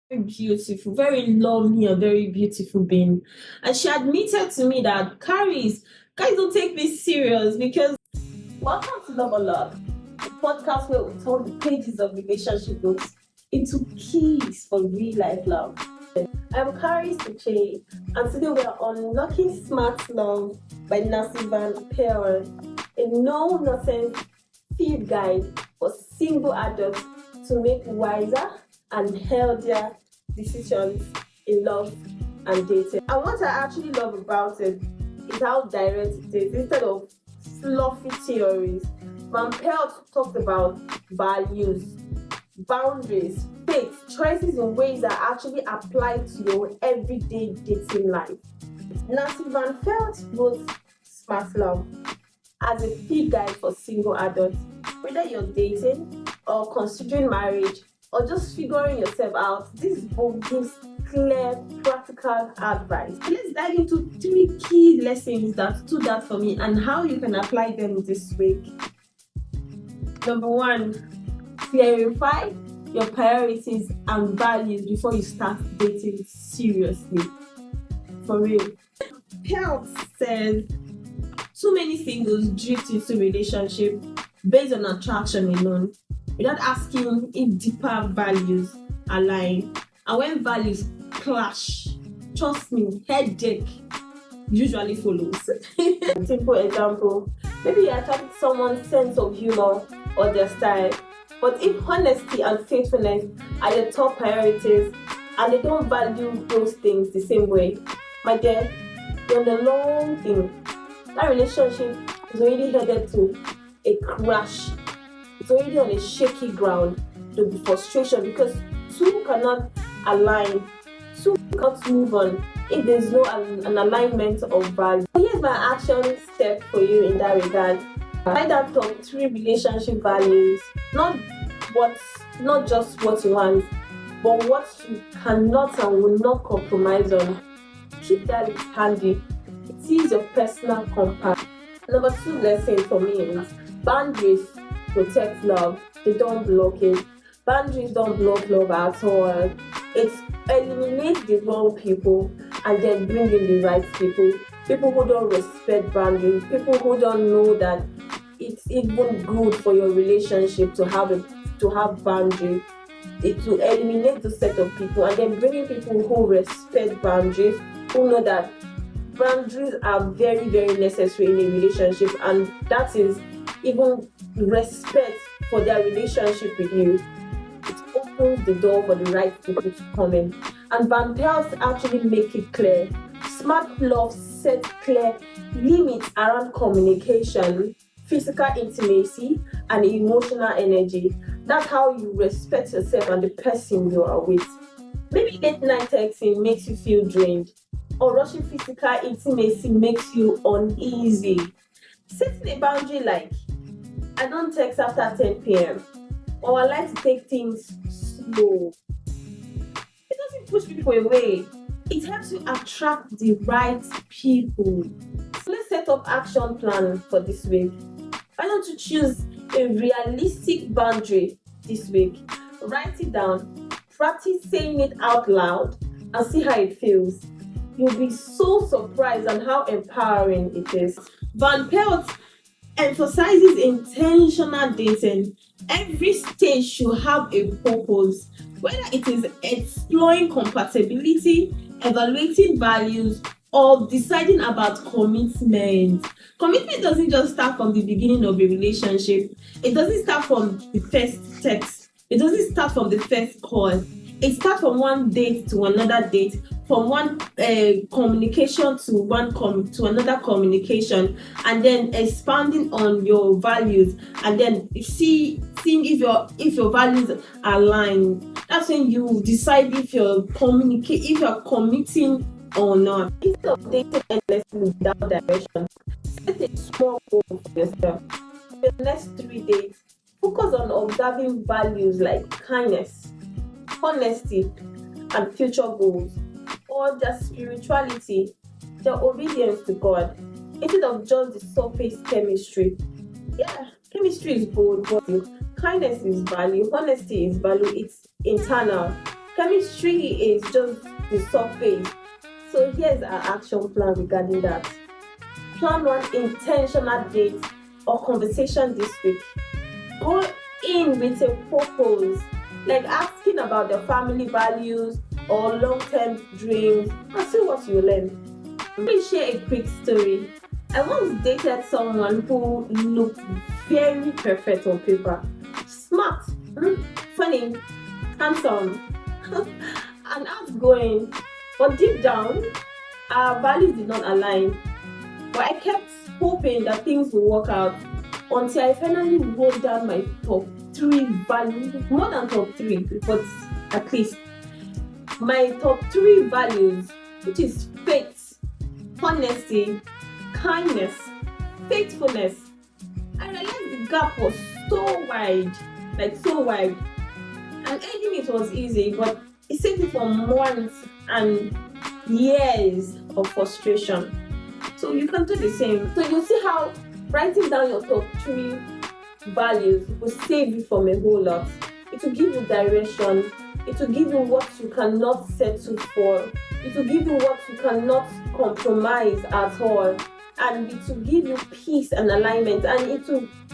beautiful, very lovely and very beautiful being. And she admitted to me that guys don't take me serious because welcome to Love or Love, a podcast where we turn the pages of relationship books into keys for real life love. I'm Carrie Suche, and today we are unlocking Smart Love by Nancy Van Peer, a no nonsense field guide for single adults to make wiser and healthier decisions in love and dating. And what I actually love about it is how direct it is. Instead of fluffy theories, Van Pelt talks about values, boundaries, faith, choices in ways that actually apply to your everyday dating life. Nancy Van Pelt wrote Smart Love as a field guide for single adults, whether you're dating or considering marriage or just figuring yourself out. This book gives clear, practical advice. Let's dive into 3 key lessons that stood out for me and how you can apply them this week. Number 1, clarify your priorities and values before you start dating seriously. For real. Health says too many singles drift into relationship based on attraction alone without asking if deeper values align. And when values clash, trust me, headache usually follows. Simple example, maybe you attract someone's sense of humor or their style, but if honesty and faithfulness are your top priorities and they don't value those things the same way, my dear, you're on the long thing. That relationship is already headed to a crash. It's already on a shaky ground. There'll be frustration because two cannot align, two cannot move on if there's no an alignment of value. Here's my action step for you in that regard. Write down top 3 relationship values, not just what you want, but what you cannot and will not compromise on. Keep that list handy. It is your personal compass. Number 2 lesson for me is boundaries protect love. They don't block it. Boundaries don't block love at all. It eliminates the wrong people and then bring in the right people. People who don't respect boundaries. People who don't know that it's even good for your relationship to have boundaries. It will eliminate the set of people and then bring in people who respect boundaries, who know that boundaries are very, very necessary in a relationship, and that is even respect for their relationship with you. It opens the door for the right people to come in. And Van Pelt actually make it clear. Smart Love sets clear limits around communication, physical intimacy, and emotional energy. That's how you respect yourself and the person you are with. Maybe late night texting makes you feel drained, or rushing physical intimacy makes you uneasy. Setting a boundary like, I don't text after 10 p.m. or I like to take things slow. It doesn't push people away. It helps you attract the right people. So let's set up action plan for this week. Why don't you choose a realistic boundary this week? Write it down, practice saying it out loud, and see how it feels. You'll be so surprised at how empowering it is. Van Pelt emphasizes intentional dating. Every stage should have a purpose, whether it is exploring compatibility, evaluating values, or deciding about commitment. Commitment doesn't just start from the beginning of a relationship. It doesn't start from the first text. It doesn't start from the first call. It starts from one date to another date, from one communication to another communication, and then expanding on your values, and then seeing if your values align. That's when you decide if you're committing or not. Instead of dating endlessly without direction, set a small goal for yourself. For the next 3 days, focus on observing values like kindness, honesty, and future goals, or their spirituality, their obedience to God, instead of just the surface chemistry. Yeah, chemistry is good, but kindness is value, honesty is value, it's internal. Chemistry is just the surface. So here's our action plan regarding that. Plan one intentional date or conversation this week. Go in with a purpose, like asking about their family values or long-term dreams, and see what you learn. Let me share a quick story. I once dated someone who looked very perfect on paper. Smart, funny, handsome, and outgoing. But deep down, our values did not align. But I kept hoping that things would work out until I finally wrote down my top three values, more than top three, but at least my top three values, which is faith, honesty, kindness, faithfulness. I realized the gap was so wide, like so wide. And ending it was easy, but it saved me from months and years of frustration. So you can do the same. So you see how writing down your top three values will save you from a whole lot. It will give you direction. It will give you what you cannot settle for. It will give you what you cannot compromise at all. And it will give you peace and alignment. And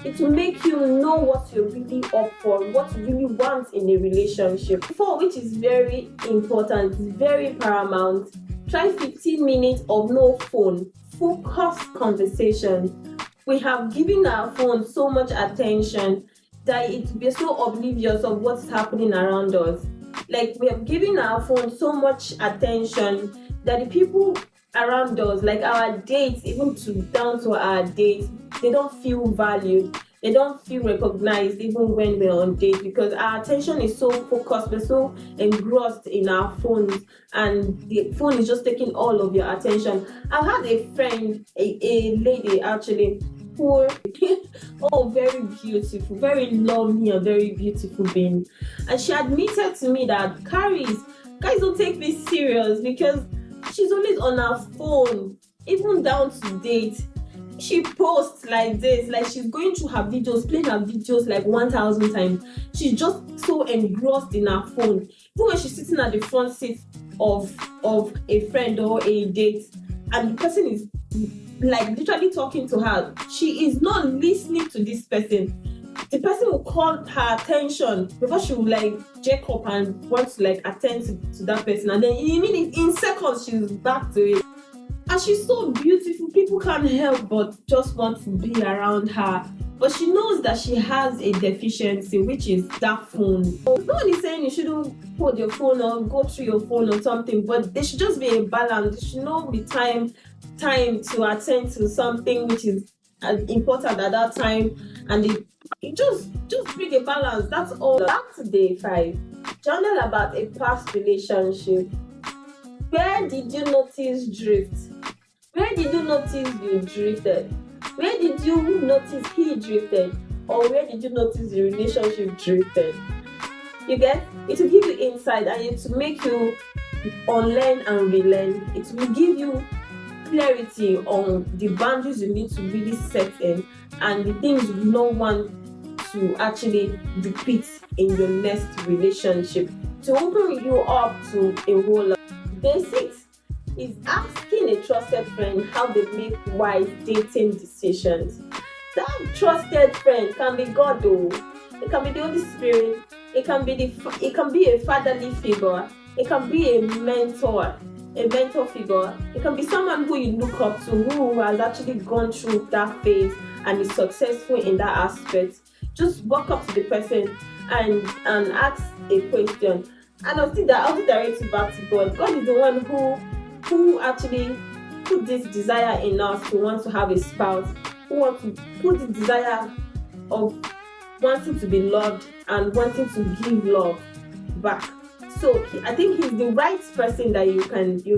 it will make you know what you're really up for, what you really want in a relationship. Four, which is very important, is very paramount. Try 15 minutes of no phone, focused conversation. We have given our phone so much attention that we're so oblivious of what's happening around us. Like, we have given our phone so much attention that the people around us, like our dates, even down to our dates, they don't feel valued. They don't feel recognized even when we're on dates, because our attention is so focused, we're so engrossed in our phones, and the phone is just taking all of your attention. I've had a friend, a lady actually, who oh, very beautiful, very lovely and very beautiful being. And she admitted to me that guys don't take me serious because she's always on her phone, even down to date. She posts like this, like she's going through her videos, playing her videos like 1,000 times. She's just so engrossed in her phone. Even when she's sitting at the front seat of a friend or a date, and the person is like literally talking to her, she is not listening to this person. The person will call her attention before she will like jack up and want to like attend to that person, and then in seconds she's back to it. And she's so beautiful, people can't help but just want to be around her. But she knows that she has a deficiency, which is that phone. No one is saying you shouldn't hold your phone or go through your phone or something, but there should just be a balance. There should not be time to attend to something which is important at that time, and it just bring a balance. That's all. Back to day 5. Journal about a past relationship. Where did you notice drift? Where did you notice you drifted? Where did you notice he drifted? Or where did you notice the relationship drifted? You get? It will give you insight, and it will make you unlearn and relearn. It will give you clarity on the boundaries you need to really set in, and the things you don't want to actually repeat in your next relationship, to open you up to a whole lot. Basics is asking a trusted friend how they make wise dating decisions. That trusted friend can be God, though. It can be the Holy Spirit. It can be a fatherly figure. It can be a mentor figure. It can be someone who you look up to, who has actually gone through that phase and is successful in that aspect. Just walk up to the person and ask a question. And I'll direct you back to God. God is the one who actually put this desire in us to want to have a spouse, who wants to put the desire of wanting to be loved and wanting to give love back. So I think he's the right person that you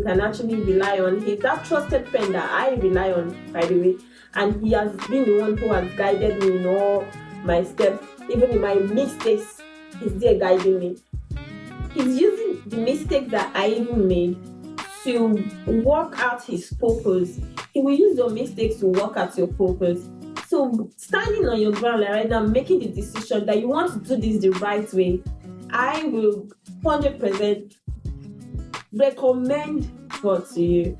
can actually rely on. He's that trusted friend that I rely on, by the way. And he has been the one who has guided me in all my steps. Even in my mistakes, he's there guiding me. He's using the mistakes that I even made to work out his purpose. He will use your mistakes to work out your purpose. So standing on your ground like right now, making the decision that you want to do this the right way, I will 100% recommend God to you.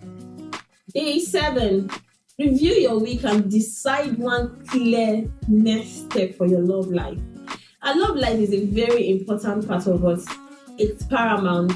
Day 7. Review your week and decide one clear next step for your love life. Our love life is a very important part of us. It's paramount.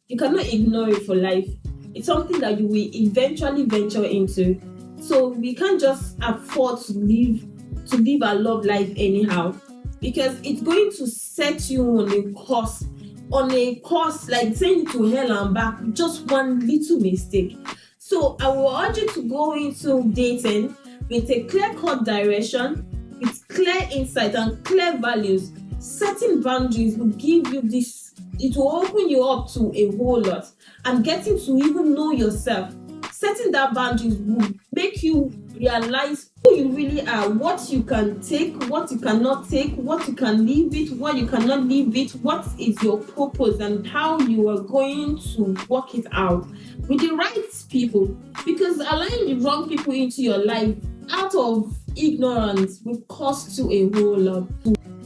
You cannot ignore it for life. It's something that you will eventually venture into. So we can't just afford to live our love life anyhow, because it's going to set you on a course like saying to hell and back with just one little mistake. So I will urge you to go into dating with a clear-cut direction, with clear insight and clear values. Setting boundaries will give you this, it will open you up to a whole lot. And getting to even know yourself, setting that boundaries will make you realize who you really are, what you can take, what you cannot take, what you can live with, what you cannot live with, what is your purpose, and how you are going to work it out with the right people. Because allowing the wrong people into your life out of ignorance will cost you a whole lot.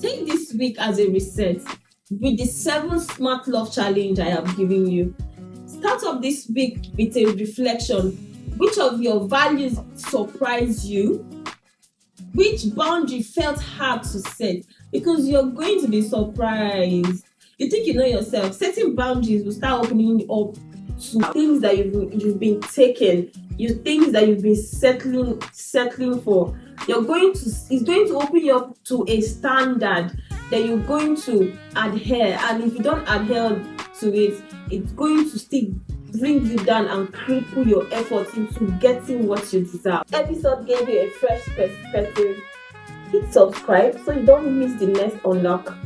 Take this week as a reset with the 7 smart love challenge I have given you. Start off this week with a reflection. Which of your values surprised you? Which boundary felt hard to set? Because you're going to be surprised. You think you know yourself. Setting boundaries will start opening up to things that you've been taking, things that you've been settling for. It's going to open you up to a standard that you're going to adhere. And if you don't adhere to it, it's going to still bring you down and cripple your efforts into getting what you deserve. Episode gave you a fresh perspective. Hit subscribe so you don't miss the next unlock.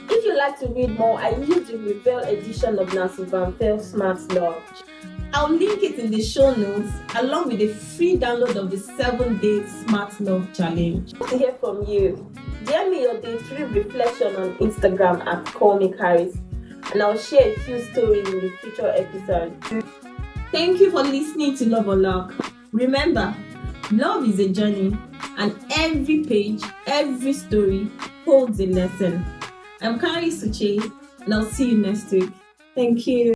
If you'd like to read more, I use the Reveal edition of Nancy Van Pelt Smart Love. I'll link it in the show notes along with a free download of the 7-day Smart Love Challenge. To hear from you, DM me your day 3 reflection on Instagram at CallMeCaris, and I'll share a few stories in the future episode. Thank you for listening to Love Unlock. Remember, love is a journey, and every page, every story holds a lesson. I'm Kari Suche, and I'll see you next week. Thank you.